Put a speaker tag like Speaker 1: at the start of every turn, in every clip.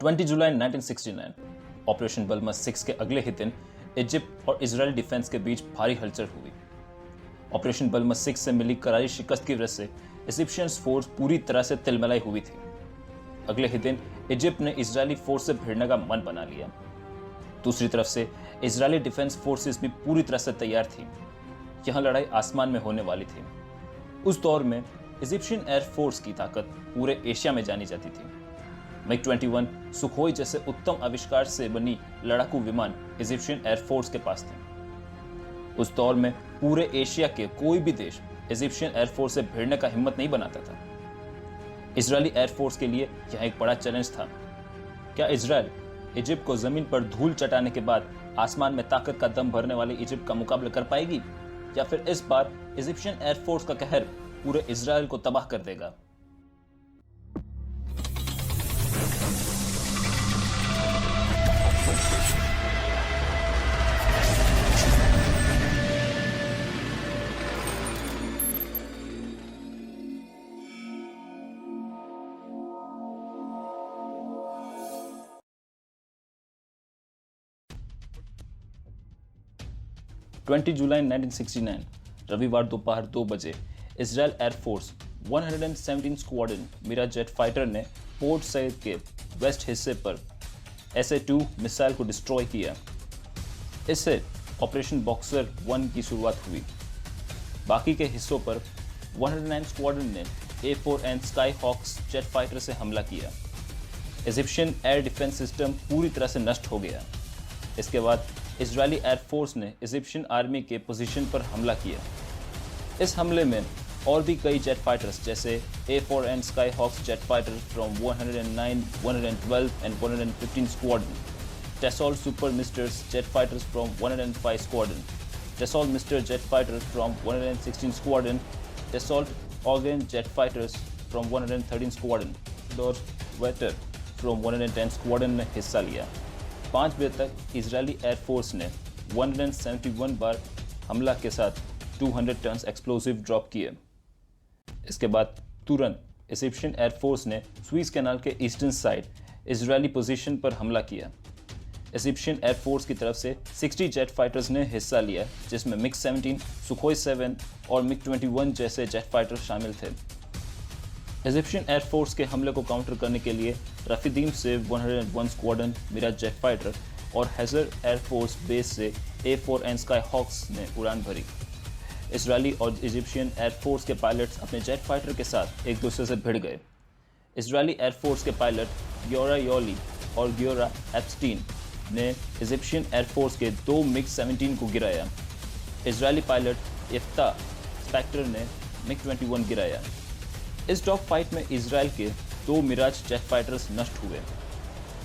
Speaker 1: 20 जुलाई 1969 operation बलमा 6 के अगले ही दिन इजिप्ट और इजरायली डिफेंस के बीच भारी हलचल हुई। ऑपरेशन बलमा 6 से मिली करारी शिकस्त की वजह से इजिप्शियन फोर्स पूरी तरह से तिलमिलाई हुई थी। अगले ही दिन इजिप्ट ने इजरायली फोर्स से भिड़ने का मन बना लिया। दूसरी तरफ से इजरायली डिफेंस फोर्सेस भी पूरी तरह से तैयार थी। यहां लड़ाई आसमान में होने वाली थी। उस दौर में इजिप्शियन एयर फोर्स की ताकत पूरे एशिया में जानी जाती थी। मिग 21 सुखोई जैसे उत्तम आविष्कार से बनी लड़ाकू विमान इजिप्शियन एयर फोर्स के पास थे। उस दौर में पूरे एशिया के कोई भी देश इजिप्शियन एयर फोर्स से भिड़ने का हिम्मत नहीं बनाता था। इजरायली एयर फोर्स के लिए यह एक बड़ा चैलेंज था। क्या इजराइल इजिप्ट को जमीन पर धूल चटाने के बाद आसमान में ताकत का दम भरने वाली इजिप्ट का मुकाबला कर पाएगी, या फिर इस बार इजिप्शियन एयर फोर्स का कहर पूरे इजराइल को तबाह कर देगा? 20 जुलाई 1969 रविवार दोपहर 2 बजे Israel air force 117 squadron Mirage jet fighter ने पोर्ट सईद के वेस्ट हिस्से पर SA-2 मिसाइल को डिस्ट्रॉय किया। इससे ऑपरेशन बॉक्सर 1 की शुरुआत हुई। बाकी के हिस्सों पर 109 स्क्वाड्रन ने A-4N Skyhawks jet fighter से हमला किया। इजिप्शियन एयर डिफेंस सिस्टम पूरी तरह से नष्ट हो गया। इसके बाद इजरायली एयरफोर्स ने इजिप्शियन आर्मी के पोजीशन पर हमला किया। इस हमले में और भी कई जेट फाइटर्स जैसे A-4N Skyhawks jet fighter from 109, 112 and 115 squadron, Dassault Super Mysteres jet fighters from 105 squadron, Dassault Mystere jet fighter from 116 squadron, Dassault Ouragan jet fighters from 113 squadron और वेटर फ्रॉम 110 स्क्वाड्रन ने हिस्सा लिया। 5 बजे तक Israeli air force ने 171 बार हमला के साथ 200 टन एक्सप्लोसिव ड्रॉप किए। इसके बाद तुरंत इजिप्शियन एयरफोर्स ने स्वीज कैनाल के ईस्टर्न साइड इजरायली पोजीशन पर हमला किया। इजिप्शियन एयरफोर्स की तरफ से 60 जेट फाइटर्स ने हिस्सा लिया, जिसमें मिग 17, सुखोई 7 और मिग 21 जैसे जेट फाइटर शामिल थे। इजिप्शियन एयरफोर्स के हमले को काउंटर करने के लिए रफीदीम से 101 स्क्वाड्रन मिराज जेट फाइटर और हैजर एयरफोर्स बेस से A-4N स्काई हॉक्स ने उड़ान भरी। इजरायली और इजिप्शियन एयरफोर्स के पायलट्स अपने जेट फाइटर के साथ एक दूसरे से भिड़ गए। इजरायली एयरफोर्स के पायलट गियोरा योली और गियोरा एप्स्टीन ने इजिप्शियन एयरफोर्स के 2 मिग 17 को गिराया। इजरायली पायलट इफ्ता स्पेक्टर ने मिग 21 गिराया। इस डॉग फाइट में इजराइल के 2 मिराज जेट फाइटर्स नष्ट हुए।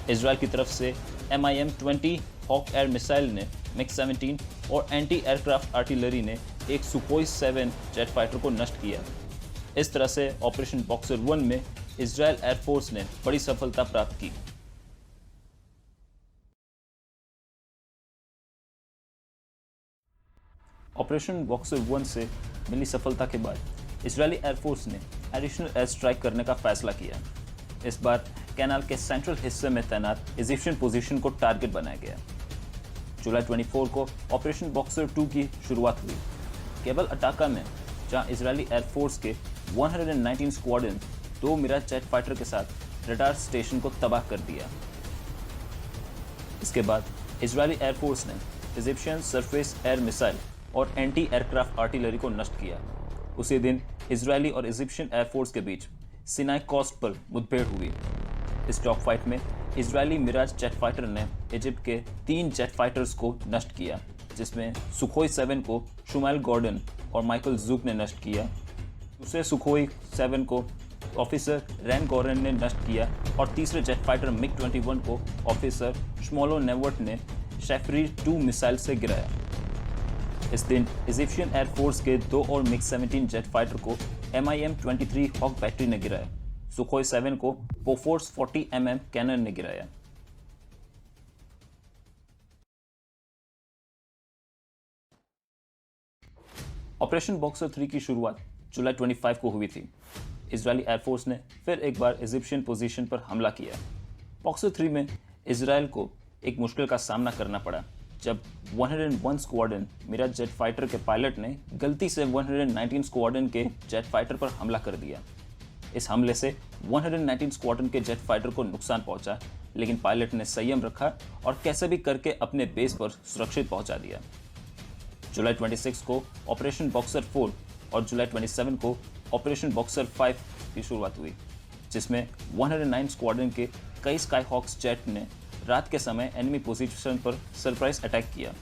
Speaker 1: इजराइल की तरफ से MIM-20 हॉक एयर मिसाइल ने मिग 17 और एंटी एयरक्राफ्ट आर्टिलरी ने एक सुखोई 7 जेट फाइटर को नष्ट किया। इस तरह से ऑपरेशन बॉक्सर 1 में इजराइल एयरफोर्स ने बड़ी सफलता प्राप्त की। ऑपरेशन बॉक्सर 1 से मिली सफलता के बाद इजरायली एयरफोर्स ने एडिशनल एयर स्ट्राइक करने का फैसला किया। इस बार कैनाल के सेंट्रल हिस्से में तैनात इजिप्शियन पोजीशन को टारगेट बनाया गया। जुलाई 24 को ऑपरेशन बॉक्सर 2 की शुरुआत हुई। केबल अटाका में, जहां इजरायली एयरफोर्स के 119 स्क्वाड्रन 2 मिराज जेट फाइटर के साथ रडार स्टेशन को तबाह कर दिया। इसके बाद इजरायली एयरफोर्स ने इजिप्शियन सरफेस एयर मिसाइल और एंटी एयरक्राफ्ट आर्टिलरी को नष्ट किया। उसी दिन इजरायली और इजिप्शियन एयरफोर्स के बीच सिनाई कोस्ट पर मुठभेड़ हुई। इस डॉग फाइट में इजरायली मिराज जेट फाइटर ने इजिप्ट के 3 जेट फाइटर्स को नष्ट किया, जिसमें सुखोई 7 को शुमाइल गॉर्डन और माइकल जूक ने नष्ट किया। दूसरे सुखोई 7 को ऑफिसर रैन गॉर्डन ने नष्ट किया और तीसरे जेट फाइटर मिग 21 को ऑफिसर श्मोलो नेवर्ट ने शेफरी 2 मिसाइल से गिराया। इस दिन इजिप्शियन एयरफोर्स के 2 और मिग 17 जेट फाइटर को MIM-23 हॉक बैटरी ने गिराया। सुखोई 7 को बोफोर्स 40 mm कैनन ने गिराया। ऑपरेशन बॉक्सर 3 की शुरुआत जुलाई 25 को हुई थी। इजरायली एयरफोर्स ने फिर एक बार इजिप्शियन पोजीशन पर हमला किया। पॉक्सो 3 में इसराइल को एक मुश्किल का सामना करना पड़ा जब 101 स्क्वाड्रन मिराज जेट फाइटर के पायलट ने गलती से 119 स्क्वाड्रन के जेट फाइटर पर हमला कर दिया। इस हमले से 119 स्क्वाड्रन के जेट फाइटर को नुकसान पहुंचा, लेकिन पायलट ने संयम रखा और कैसे भी करके अपने बेस पर सुरक्षित पहुंचा दिया। जुलाई 26 को ऑपरेशन बॉक्सर 4 और जुलाई 27 को ऑपरेशन बॉक्सर 5 की शुरुआत हुई, जिसमें 109 स्क्वाड्रन के कई स्काईहॉक्स जेट ने रात के समय एनिमी पोजीशन पर सरप्राइज अटैक किया।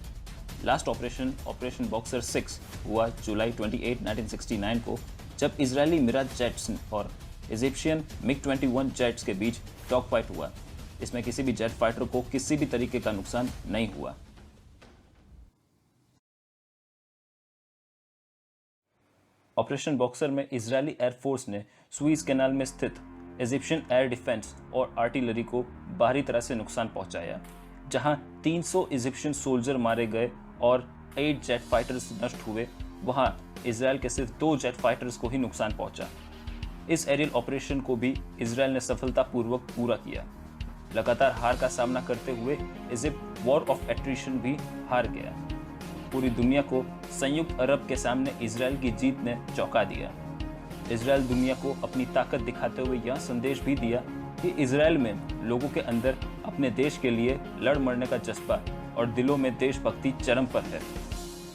Speaker 1: लास्ट ऑपरेशन बॉक्सर 6 हुआ जुलाई 28, 1969 को, जब इजरायली मिराज जेट्स और इजिप्शियन MiG-21 जेट्स के बीच डॉग फाइट हुआ। इसमें किसी भी जेट फाइटर को किसी भी तरीके का नुकसान नहीं हुआ। ऑपरेशन बॉक्सर में इजरायली एयरफोर्स ने सुइज कैनाल में स्थित इजिप्शियन एयर डिफेंस और आर्टिलरी को बाहरी तरह से नुकसान पहुंचाया, जहां 300 इजिप्शियन सोल्जर मारे गए और 8 जेट फाइटर्स नष्ट हुए। वहां इजराइल के सिर्फ 2 जेट फाइटर्स को ही नुकसान पहुंचा। इस एरियल ऑपरेशन को भी इजराइल ने सफलतापूर्वक पूरा किया। लगातार हार का सामना करते हुए इजिप्ट वॉर ऑफ एट्रिशन भी हार गया। पूरी दुनिया को संयुक्त अरब के सामने इजराइल की जीत ने चौंका दिया। इजराइल दुनिया को अपनी ताकत दिखाते हुए यह संदेश भी दिया कि इजराइल में लोगों के अंदर अपने देश के लिए लड़ मरने का जज्बा और दिलों में देशभक्ति चरम पर है।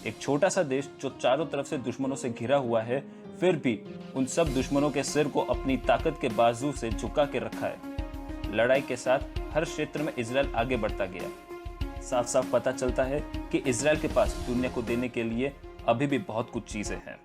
Speaker 1: एक छोटा सा देश जो चारों तरफ से दुश्मनों से घिरा हुआ है, फिर भी उन सब दुश्मनों के सिर को अपनी ताकत के बाजू से झुका के रखा है। लड़ाई के साथ हर क्षेत्र में इजराइल आगे बढ़ता गया। साफ साफ पता चलता है कि इजराइल के पास दुनिया को देने के लिए अभी भी बहुत कुछ चीजें हैं।